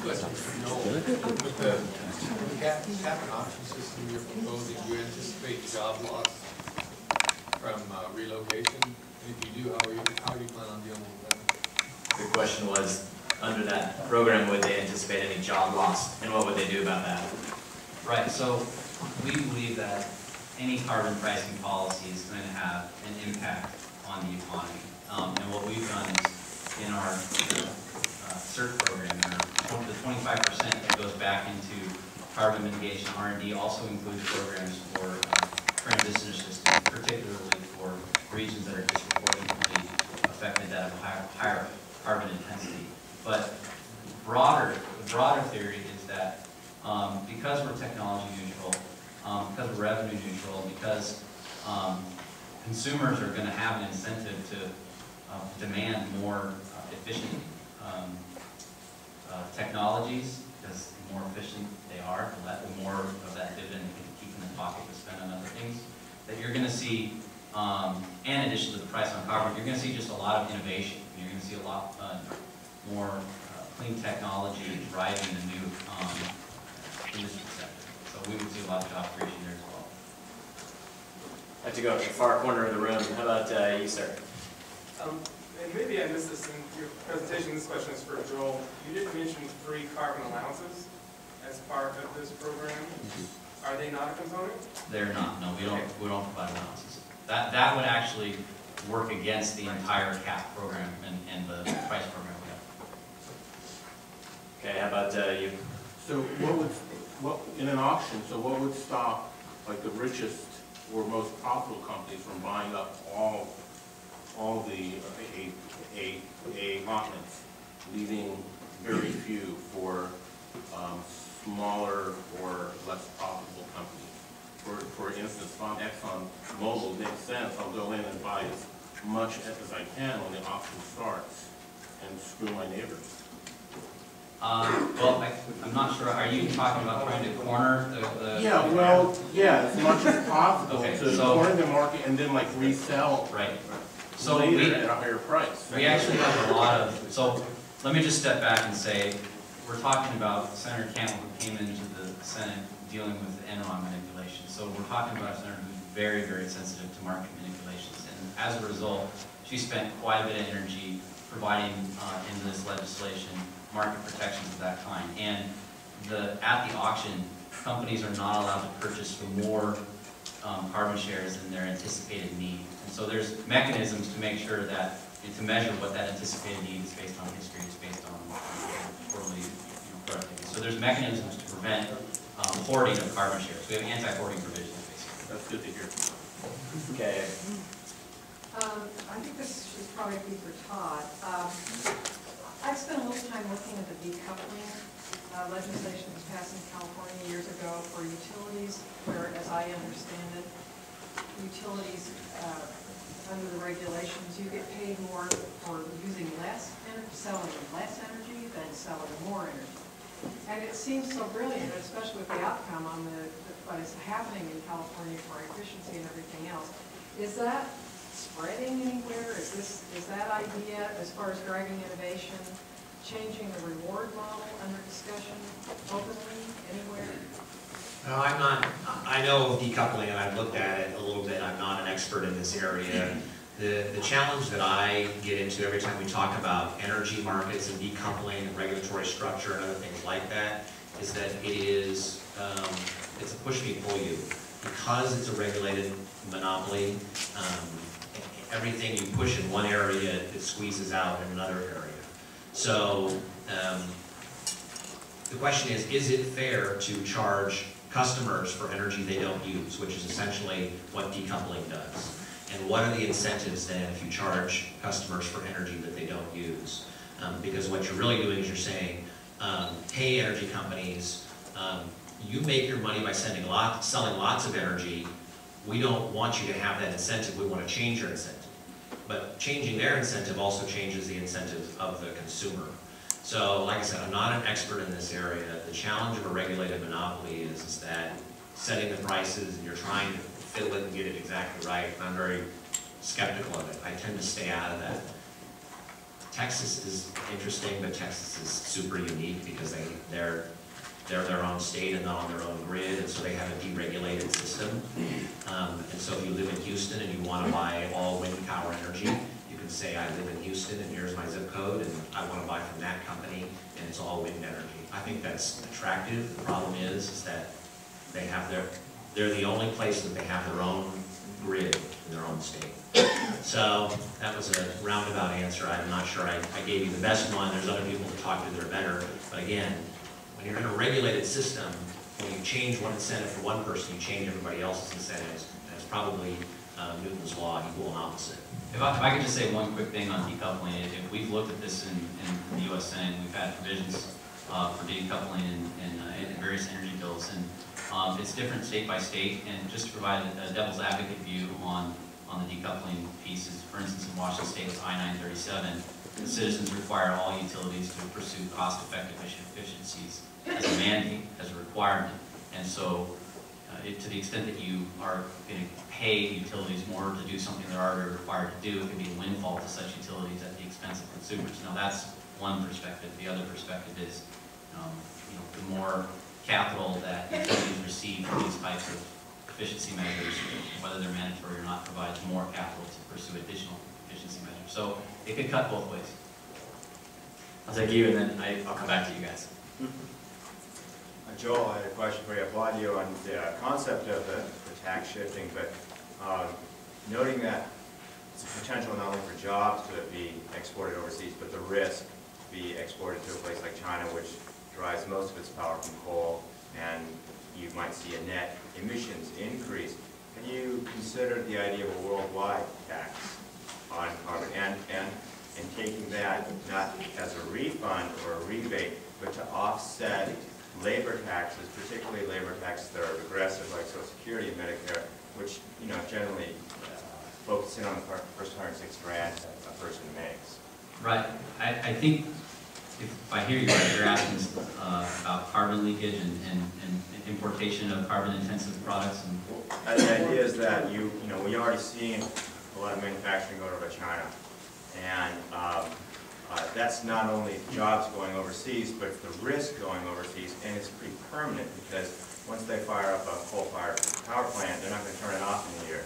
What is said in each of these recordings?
question. With the cap and option system you're proposing, do you anticipate job loss from relocation? And if you do, how do you plan on dealing with that? The question was, under that program, would they anticipate any job loss, and what would they do about that? Right, so we believe that any carbon pricing policy is going to have an impact on the economy. And what we've done is, in our CERT program, the 25% that goes back into carbon mitigation R&D also includes programs for transition assistance, particularly for regions that are disproportionately affected that have higher carbon intensity. But the broader theory is that because we're technology neutral, because we're revenue neutral, because consumers are going to have an incentive to demand more efficient technologies, because the more efficient they are, the more of that dividend they can keep in the pocket to spend on other things, that you're going to see, in addition to the price on carbon, you're going to see just a lot of innovation. You're going to see a lot more clean technology driving the new industry sector. So we would see a lot of job creation there as well. I have to go to the far corner of the room. How about you, sir? And maybe I missed this in your presentation. This question is for Joel. You did mention free carbon allowances as part of this program. Are they not a component? They're not. No, we don't provide allowances. That would actually work against the entire CAP program and the price program we have. Okay, how about you? So what in an auction? So what would stop like the richest or most profitable companies from buying up all the allotments, leaving very few for smaller or less profitable companies? For instance, Exxon Mobil makes sense. I'll go in and buy as much as I can when the auction starts and screw my neighbors. Well, I'm not sure. Are you talking about trying to corner the Yeah, well, yeah, as much as possible Okay, to so- corner the market and then like resell right? So later at a higher price. we actually have a lot of. So let me just step back and say we're talking about Senator Campbell, who came into the Senate dealing with Enron manipulation. So we're talking about a senator who's very, very sensitive to market manipulations, and as a result, she spent quite a bit of energy providing in this legislation market protections of that kind. And at the auction, companies are not allowed to purchase for more carbon shares than their anticipated need. And so there's mechanisms to make sure that, to measure what that anticipated need is based on history, it's based on quarterly productivity. So there's mechanisms to prevent hoarding of carbon shares. We have anti-hoarding provisions, basically. That's good to hear. Okay. I think this should probably be for Todd. I've spent a little time looking at the decoupling legislation that was passed in California years ago for utilities, where, as I understand it, utilities under the regulations, you get paid more for using less energy, selling less energy than selling more energy. And it seems so brilliant, especially with the outcome on what is happening in California for efficiency and everything else. Is that spreading anywhere? Is that idea, as far as driving innovation, changing the reward model under discussion openly anywhere? No, I'm not. I know of decoupling, and I've looked at it a little bit. I'm not an expert in this area. The challenge that I get into every time we talk about energy markets and decoupling and regulatory structure and other things like that is that it's a push me, pull you. Because it's a regulated monopoly, everything you push in one area, it squeezes out in another area. So the question is it fair to charge customers for energy they don't use, which is essentially what decoupling does? And what are the incentives then if you charge customers for energy that they don't use? Because what you're really doing is you're saying, hey, energy companies, you make your money by selling lots of energy. We don't want you to have that incentive. We want to change your incentive. But changing their incentive also changes the incentive of the consumer. So, like I said, I'm not an expert in this area. The challenge of a regulated monopoly is that setting the prices and you're trying to fiddle it and get it exactly right. And I'm very skeptical of it. I tend to stay out of that. Texas is interesting, but Texas is super unique because they're their own state and not on their own grid, and so they have a deregulated system. And so if you live in Houston and you want to buy all wind power energy, you can say, I live in Houston and here's my zip code and I want to buy from that company and it's all wind energy. I think that's attractive. The problem is that they have they're the only place that they have their own grid in their own state. So that was a roundabout answer. I'm not sure I gave you the best one. There's other people to talk to that are better. But again, when you're in a regulated system, when you change one incentive for one person, you change everybody else's incentives. And it's probably Newton's law, equal and opposite. If I could just say one quick thing on decoupling, if we've looked at this in the U.S. Senate, we've had provisions for decoupling in various energy bills, and it's different state by state. And just to provide a devil's advocate view on the decoupling pieces, for instance, in Washington State with I-937, the citizens require all utilities to pursue cost-effective efficiencies as a mandate, as a requirement. And so, to the extent that you are going to pay utilities more to do something they're already required to do, it can be a windfall to such utilities at the expense of consumers. Now, that's one perspective. The other perspective is, the more capital that utilities receive for these types of efficiency measures, whether they're mandatory or not, provides more capital to pursue additional efficiency measures. So it could cut both ways. I'll take you, and then I'll come back to you guys. Joel, I had a question for you. I applaud you on the concept of the tax shifting, but noting that it's a potential not only for jobs to be exported overseas, but the risk to be exported to a place like China, which derives most of its power from coal, and you might see a net emissions increase. Can you consider the idea of a worldwide tax on carbon and taking that not as a refund or a rebate, but to offset labor taxes, particularly labor taxes that are regressive, like Social Security and Medicare, which generally focus in on the first $106,000 a person makes. Right. I think if I hear you right, you're asking about carbon leakage and importation of carbon-intensive products. And the idea is that we already seen a lot of manufacturing go over to China, and that's not only jobs going overseas, but the risk going overseas, and it's pretty permanent because once they fire up a coal-fired power plant, they're not going to turn it off in a year.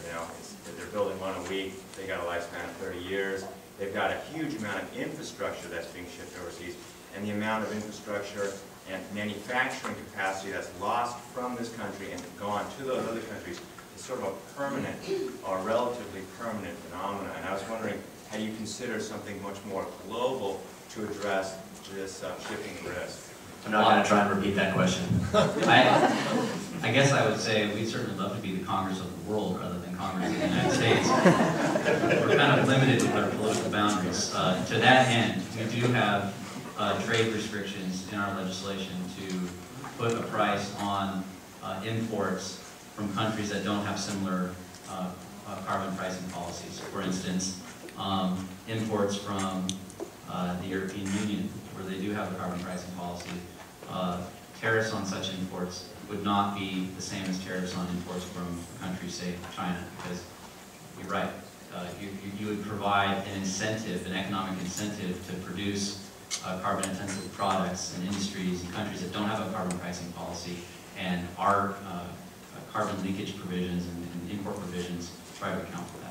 They're building one a week. They got a lifespan of 30 years. They've got a huge amount of infrastructure that's being shipped overseas, and the amount of infrastructure and manufacturing capacity that's lost from this country and gone to those other countries is sort of a permanent or relatively permanent phenomenon. And I was wondering, how you consider something much more global to address this shipping risk? I'm not going to try and repeat that question. I guess I would say we'd certainly love to be the Congress of the world rather than Congress of the United States. We're kind of limited with our political boundaries. To that end, we do have trade restrictions in our legislation to put a price on imports from countries that don't have similar carbon pricing policies. For instance, imports from the European Union, where they do have a carbon pricing policy, tariffs on such imports would not be the same as tariffs on imports from countries, say, China, because you're right. You would provide an incentive, an economic incentive to produce carbon-intensive products and industries in countries that don't have a carbon pricing policy, and our carbon leakage provisions and import provisions try to account for that.